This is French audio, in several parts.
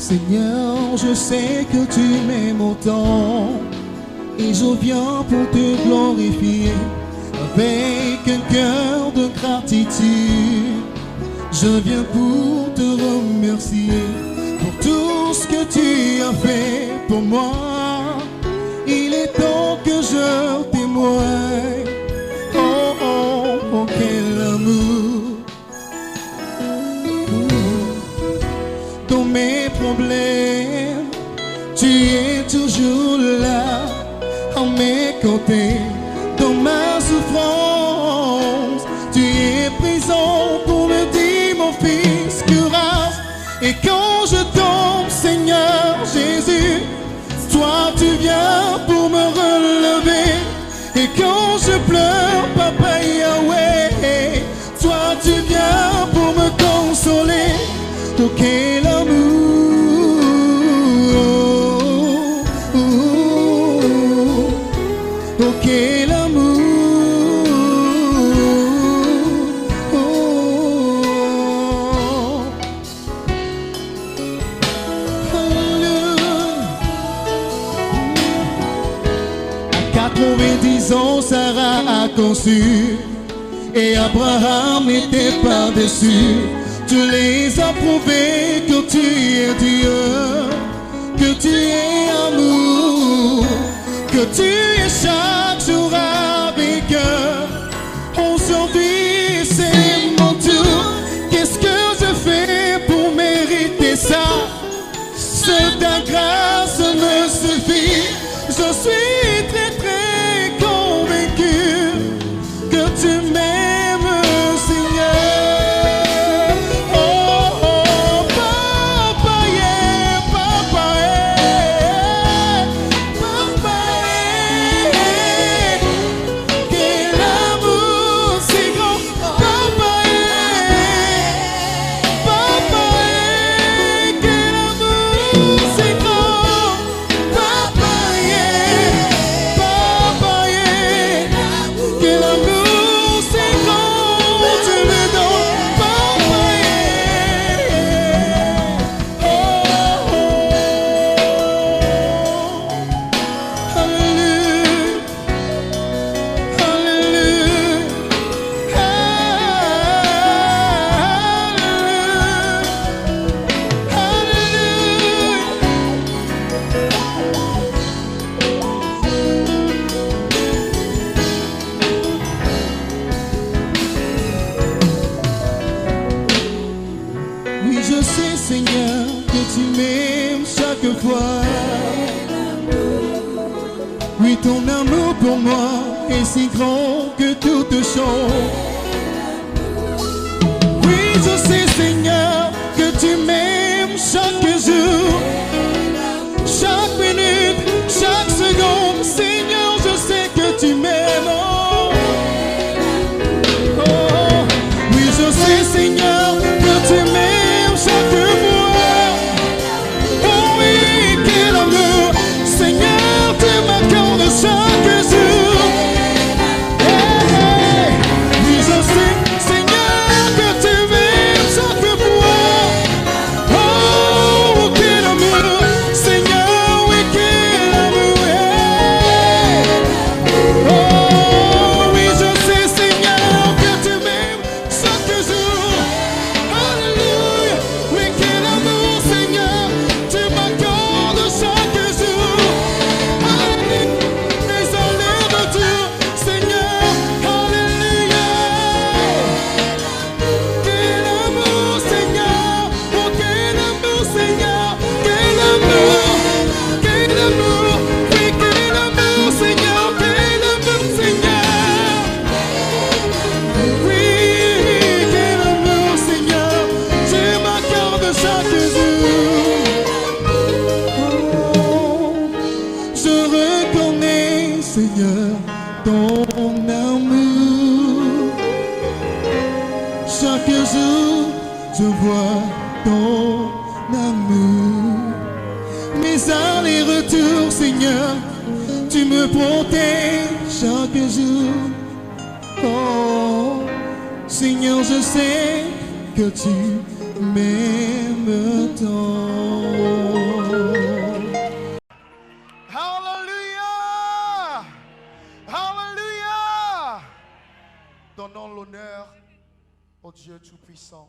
Seigneur, je sais que tu m'aimes autant et je viens pour te glorifier avec un cœur de gratitude. Je viens pour te remercier pour tout ce que tu as fait pour moi. Il est temps que je témoigne. Oh, oh, oh, quel amour. Dans mes problèmes, tu es toujours là, à mes côtés. Dans ma souffrance, tu es présent pour me dire, mon fils, courage. Et quand je tombe, Seigneur Jésus, toi tu viens pour me relever. Et quand je pleure, Papa Yahweh, toi tu viens pour me consoler. Oh, quel amour, oh, oh, quel amour, oh. À 90 ans, Sarah a conçu et Abraham n'était pas déçu. Tu les as prouvés que tu es Dieu, que tu es amour, que tu es chaque jour avec eux. Aujourd'hui c'est mon tour. Qu'est-ce que je fais pour mériter ça? Seule ta grâce me suffit. Je suis très très convaincu que tu m'aimes, Seigneur. Je sais, Seigneur, que tu m'aimes chaque fois. Oui, ton amour pour moi est si grand que toute chose. Oui, je sais, Seigneur, que tu m'aimes chaque jour, chaque minute, chaque seconde. Seigneur, je sais que tu m'aimes. Oh, oh. Oui, je sais, Seigneur, que tu m'aimes. Seigneur, ton amour. Chaque jour, je vois ton amour. Mes allers-retours, Seigneur, tu me protèges chaque jour. Oh, Seigneur, je sais que tu m'aimes tant. Ô Dieu Tout-Puissant,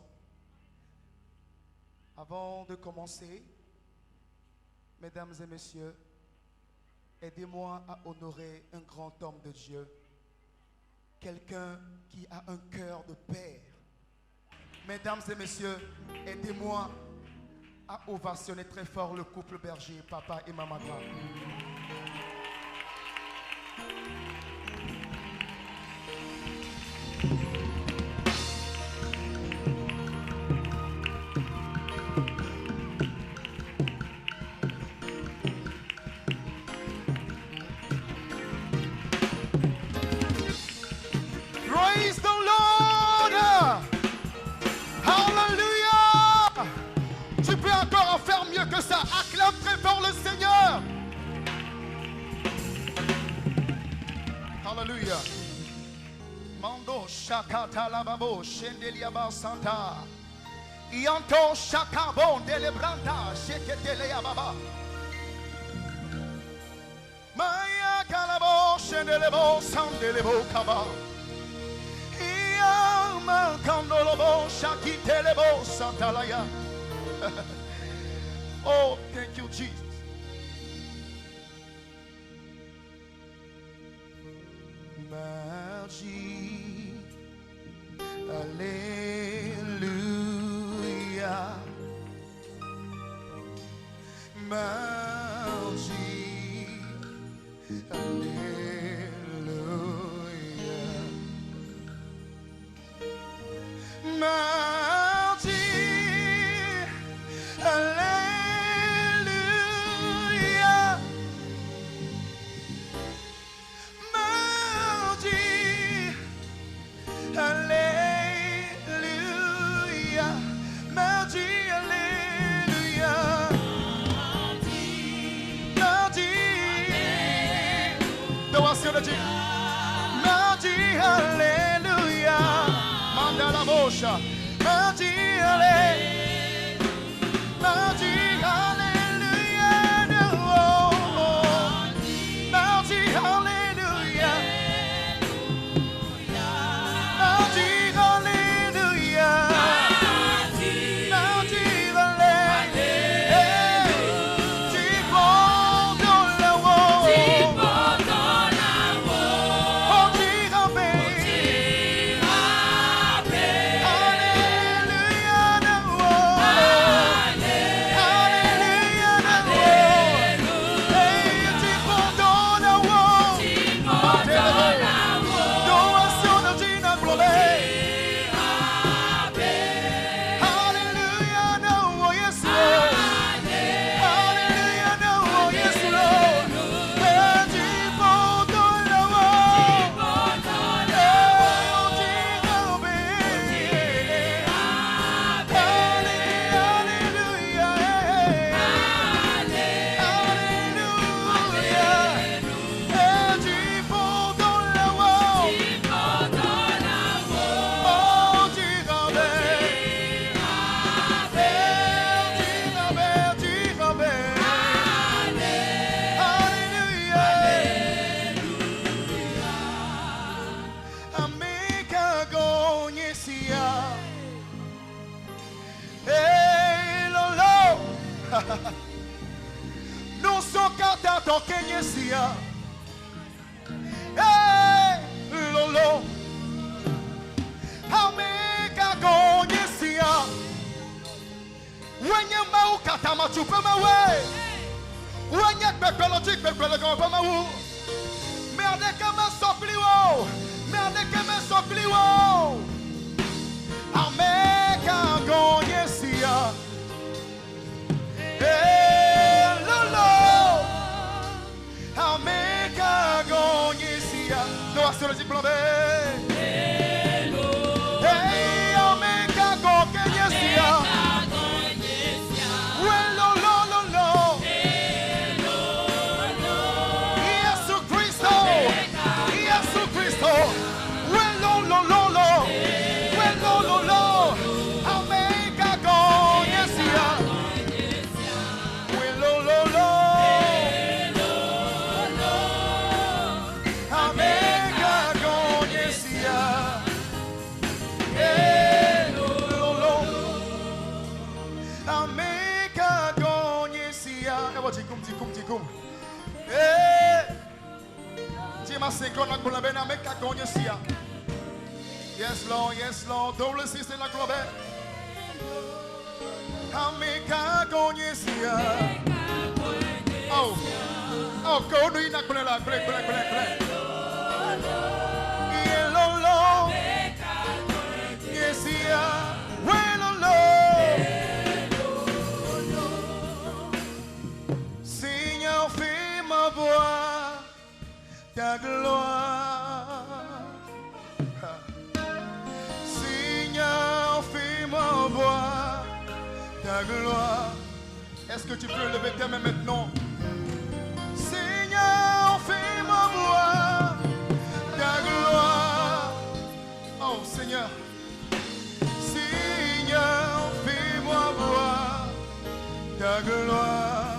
avant de commencer, mesdames et messieurs, aidez-moi à honorer un grand homme de Dieu, quelqu'un qui a un cœur de père. Mesdames et messieurs, aidez-moi à ovationner très fort le couple berger, papa et maman Grave. Praise the Lord! Hallelujah! Tu peux encore en faire mieux que ça. Acclame très fort le Seigneur. Hallelujah. Mando shakata lababo shendeliaba santa. Ianto shakabon delebranta sheketele baba. Maya kalabo shendelebo sandelebo kaba. Iama kandolobo shakitelebo santalaya. Oh, thank you, Jesus. Magie, Alléluia. Magie, Alléluia. Magie, Alléluia. Magie, Alléluia. Magie, Alléluia. Magie, doação de Magie, Alléluia. Manda la bocha. Magie, Alléluia. Magie, Alléluia. Magie, Alléluia. Magie, Alléluia. Magie, Alléluia. Tipo do lawo. Odiga bem. Alléluia, lawo. Alléluia, lawo. Ei, tipo do lawo. Doação de na glória. Hallelujah, no, oh yes, Lord. Hallelujah, no, oh yes, Lord. Magic for the Lord. Não sou cantador que conhecia. Ei, Lolo, amiga conhecia. When you mau katama chupa mawe. When you pepelo chik pepelo kama mau. Merde que me sopliwo. Merde que me sopliwo. Amiga conhecia. Hey, Lolo, América conhecia. Doação de plombe. Hey, América conhecia. Well, Lolo, Lolo. Jesus Cristo. Jesus Cristo. Well, Lolo, Lolo. Well, Lolo, Lolo. América conhecia. América conhecia. kona kula bena meka konya sia. Yes Lord, double six in la globe. Ameka konya sia. Oh, go no ina kula la, kula. Yellow, yes sia. Seigneur, fais-moi voir ta gloire. Seigneur, fais-moi voir ta gloire. Est-ce que tu peux lever tes mains maintenant? Seigneur, fais-moi voir ta gloire. Oh Seigneur. Seigneur, fais-moi voir ta gloire.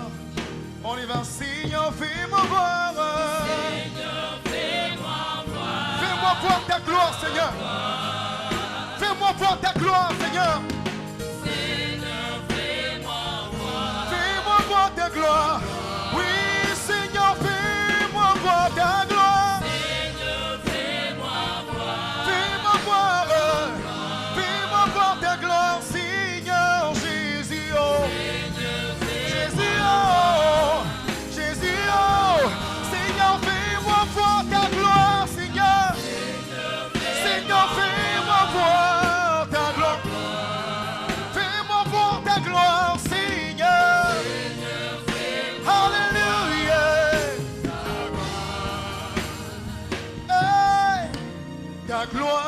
On y va, Seigneur, fais-moi voir. Seigneur, fais-moi voir. Fais-moi voir ta gloire, Seigneur. Fais-moi voir ta gloire, Seigneur. Seigneur, fais-moi voir. Fais-moi voir ta gloire. Oui, Seigneur, fais-moi voir ta gloire. Seigneur, fais-moi voir. Fais-moi voir. Fais-moi voir ta gloire, Seigneur Jésus. Oh. Jésus, oh. Jésus, oh. Seigneur, fais-moi voir ta gloire, Seigneur. Seigneur, fais-moi voir ta gloire. Fais-moi voir ta gloire, Seigneur. Alléluia. Hey. Ta gloire,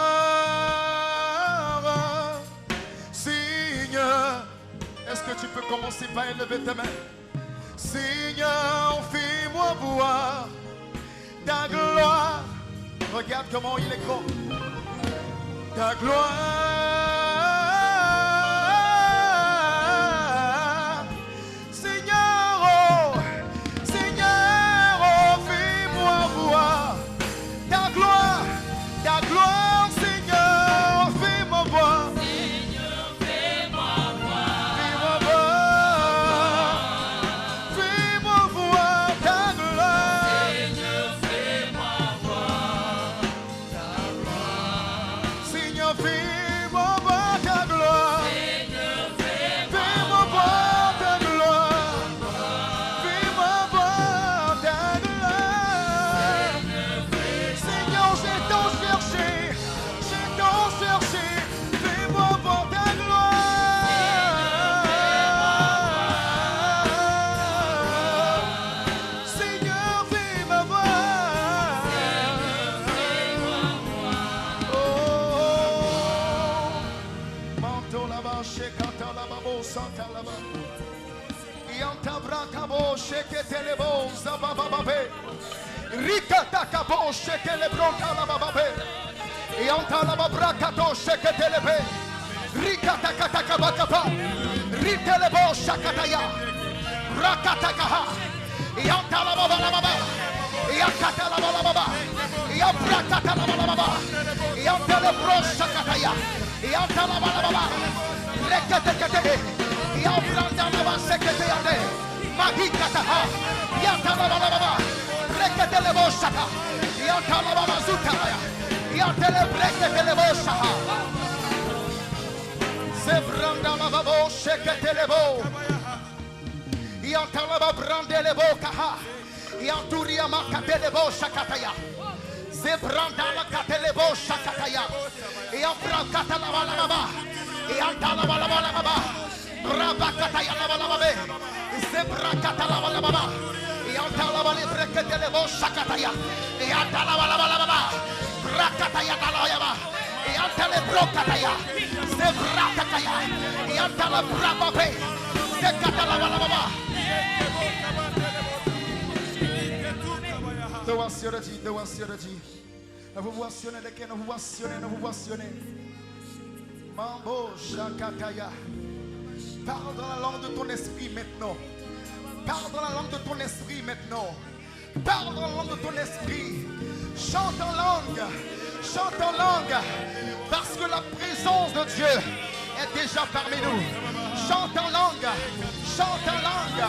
Seigneur. Est-ce que tu peux commencer par élever tes mains? Seigneur, fais-moi voir ta gloire. Regarde comment il est grand. Ta gloire, Seigneur, oh, Seigneur, oh, fais-moi voir ta gloire, Seigneur, fais-moi voir. Seigneur, fais-moi voir. Fais-moi voir, fais-moi voir ta gloire. Seigneur, fais-moi voir ta gloire. Seigneur, fais-moi voir ta gloire. Seigneur, Fais-moi voir ta gloire. Fais-moi voir ta gloire. Seigneur, j'ai tant cherché. Fais-moi voir ta gloire. Seigneur, fais-moi voir. Oh, manto là-bas, shekata là-bas, beau santa là-bas. Yanta bracabo, sheketelebo, zababababe. Rikata kabo, shekelebronta là-bababe. Yanta là-bas, brakato, sheketelebe. Rikata katakabakaba. Ritelebo, shakataya. Rakatakaha. Yanta là-bas, là-bas. Yakata là-bas, là-bas. Yabrakata là-bas, là-bas. Yanta lebro, shakataya. Yanta là-bas, là-bas. Reketekete. Yabranda là-bas, seketeyade. Magikataha. Yanta là-bas, là-bas. Reketelebo, shaka. Yanta là-bas, zutaya. Yanta lebreketelebo, shaka. Zebranda là-bas, sheketelebo. Yantalaba brandelebo kaha. Yanturia makatelebo shakataya. Zebrandala katelebo shakataya. Yambrakatala baba. Yantalaba baba. Brabakataya baba. Zebrakatala baba. Yantalaba lebreketelebo shakataya. Yantalaba baba. Brakataya baba. Yantalebrokataya. Zebrakataya. Yantalabrababe. Zekatala baba. Devotion. Vous voitionnez lesquels vous voitionnez. Mambo Shakataya. Parle dans la langue de ton esprit maintenant. Parle dans la langue de ton esprit maintenant. Parle dans la langue de ton esprit. Chante en langue. Chante en langue. Parce que la présence de Dieu est déjà parmi nous. Chante en langue. Chante en langue.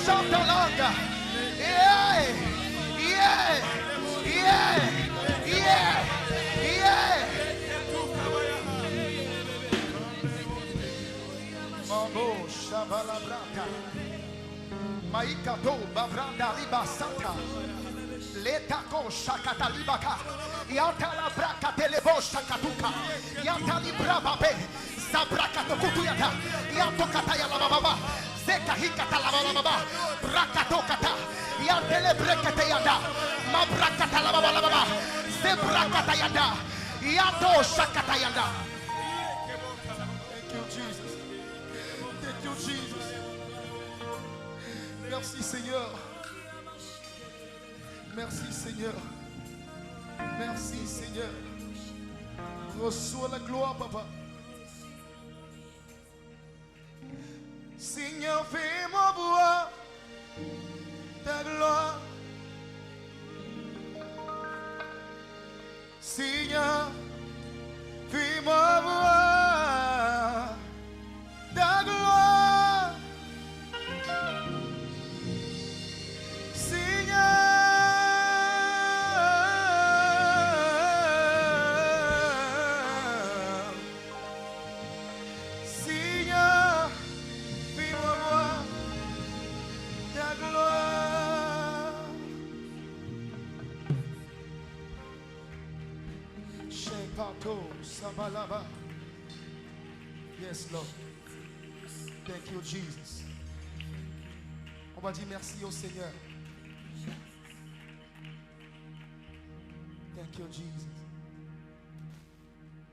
Chante en langue. Yeah. Yeah. Yeah. Sabalabrata. Maikato Bavranda Liba Santa. Letako Shakata Libaka. Yantala Braka Telebo Shakatuka. Yantali Brababe. Sabrakato Kutuyata. Yantokata Yalababa. Zeka Hikata Lababa. Brakatokata. Yantele Brekate Yada. Mabrakata Lababa. Zebrakata Yada. Yato Shakata Yada. Thank you, Jesus. Thank you, Jesus. Merci, Seigneur. Merci, Seigneur. Merci, Seigneur. Reçois la gloire, Papa. Seigneur, fais-moi voir ta gloire. Seigneur, fais-moi voir ta gloire. Seigneur, Seigneur, fais-moi voir ta gloire. Shepato Sabalaba. Yes, Lord. Thank you, Jesus. On va dire merci au Seigneur. Thank you, Jesus.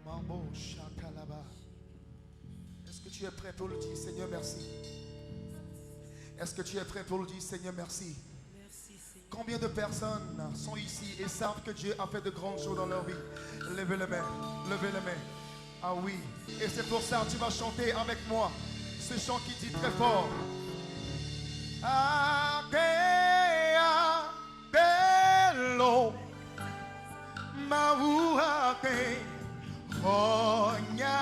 Mambo Shakalaba. Est-ce que tu es prêt pour le dire, Seigneur, merci? Est-ce que tu es prêt pour le dire, Seigneur, merci? Combien de personnes sont ici et savent que Dieu a fait de grandes choses dans leur vie? Levez les mains, levez les mains. Ah oui, et c'est pour ça que tu vas chanter avec moi ce chant qui dit très fort. Bello, Mauate, Ronyate,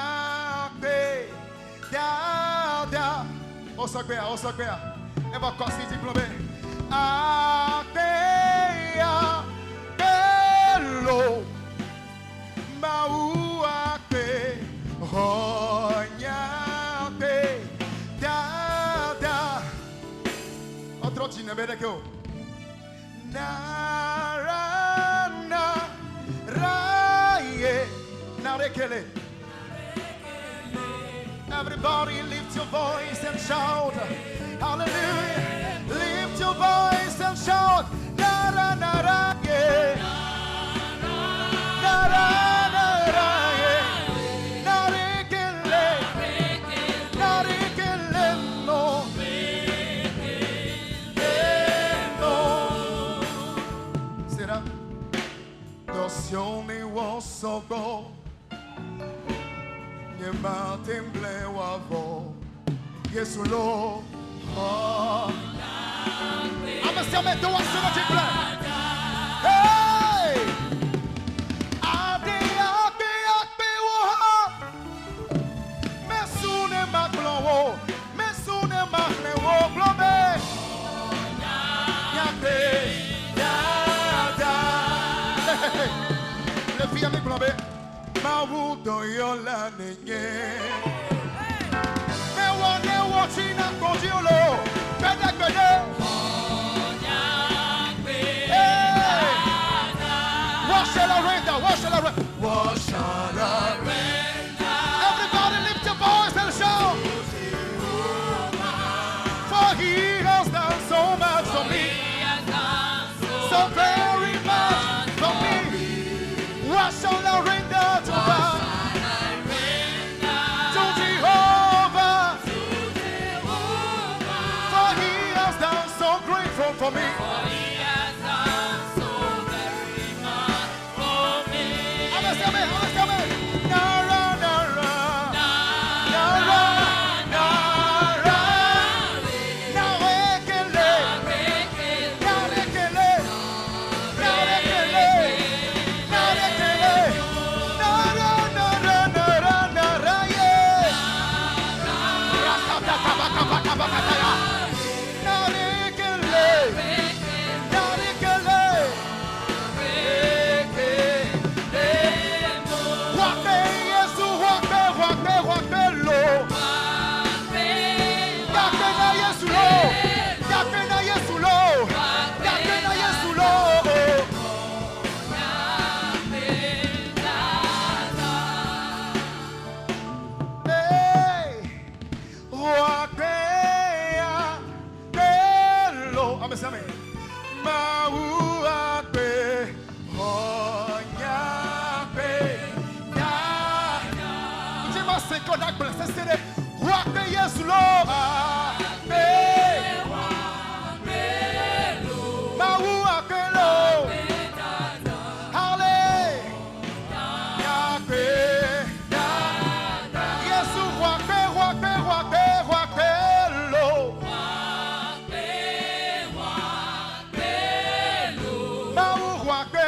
Dada. Au Sogbea. Et va casser diplômé. Atea, Bello, Mauate, Ronyate, Dada. Otro chine, ve de que Narana, Raye, Narekele. Everybody lift your voice and shout, hallelujah. Lift your voice and shout, Nara, Nara, yeah. Nara, Nara, yeah. Narekele, Narekele, no. Será? Noción ni wosogo. Nie ma temble wavo. Yesu lo. Vamos a meter uma cena de play. Hey! Ade, Mesune maklowo, mesune maklewo globe. Yate, le filles avec globe. Mawudo yola nenye. Me wane wachina konjiolo. Pede. Wash la renda. Everybody lift your voice and shout. For he has done so much for me. So very much for me. Wash la renda to God. To Jehovah. For he has done so ma seconde blessé, c'est le roi de Jésus, ma roi que l'eau. Allez, Jésus, roi que l'eau. Ma roi que.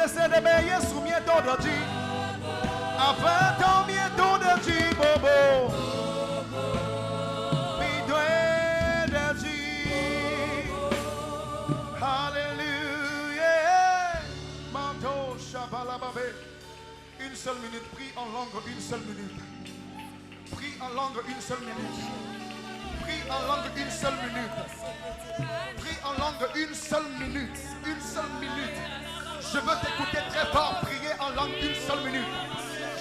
C'est de meilleur soumis d'ordre dit. Avant ton mieux d'ordre dit, bobo. Mi doit de dire. Alléluia. Manto shabalababé. Une seule minute. Prie en langue une seule minute. Prie en langue une seule minute. Prie en langue une seule minute. Prie en langue une seule minute. Une seule minute. Je veux t'écouter très fort, prier en langue une seule minute.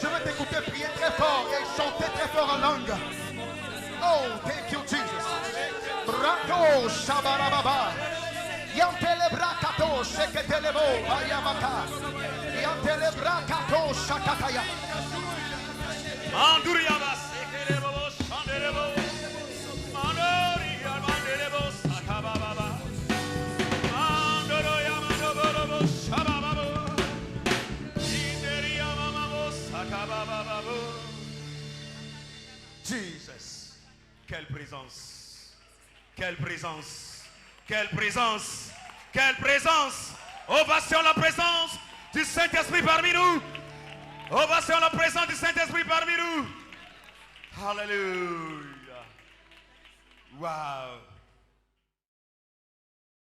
Je veux t'écouter prier très fort et chanter très fort en langue. Oh, thank you, Jesus. Brato, shabarababa. Yantele brakato, sheketelebo, bayamaka. Yantele brakato, shakataya. Manduriaba, sekelebo, shandelebo. Mandoria, mandelebo, sakababa. Jesus. Quelle présence. Quelle présence. Quelle présence. Quelle présence. Ovation la présence du Saint-Esprit parmi nous. Ovation la présence du Saint-Esprit parmi nous. Alléluia. Wow.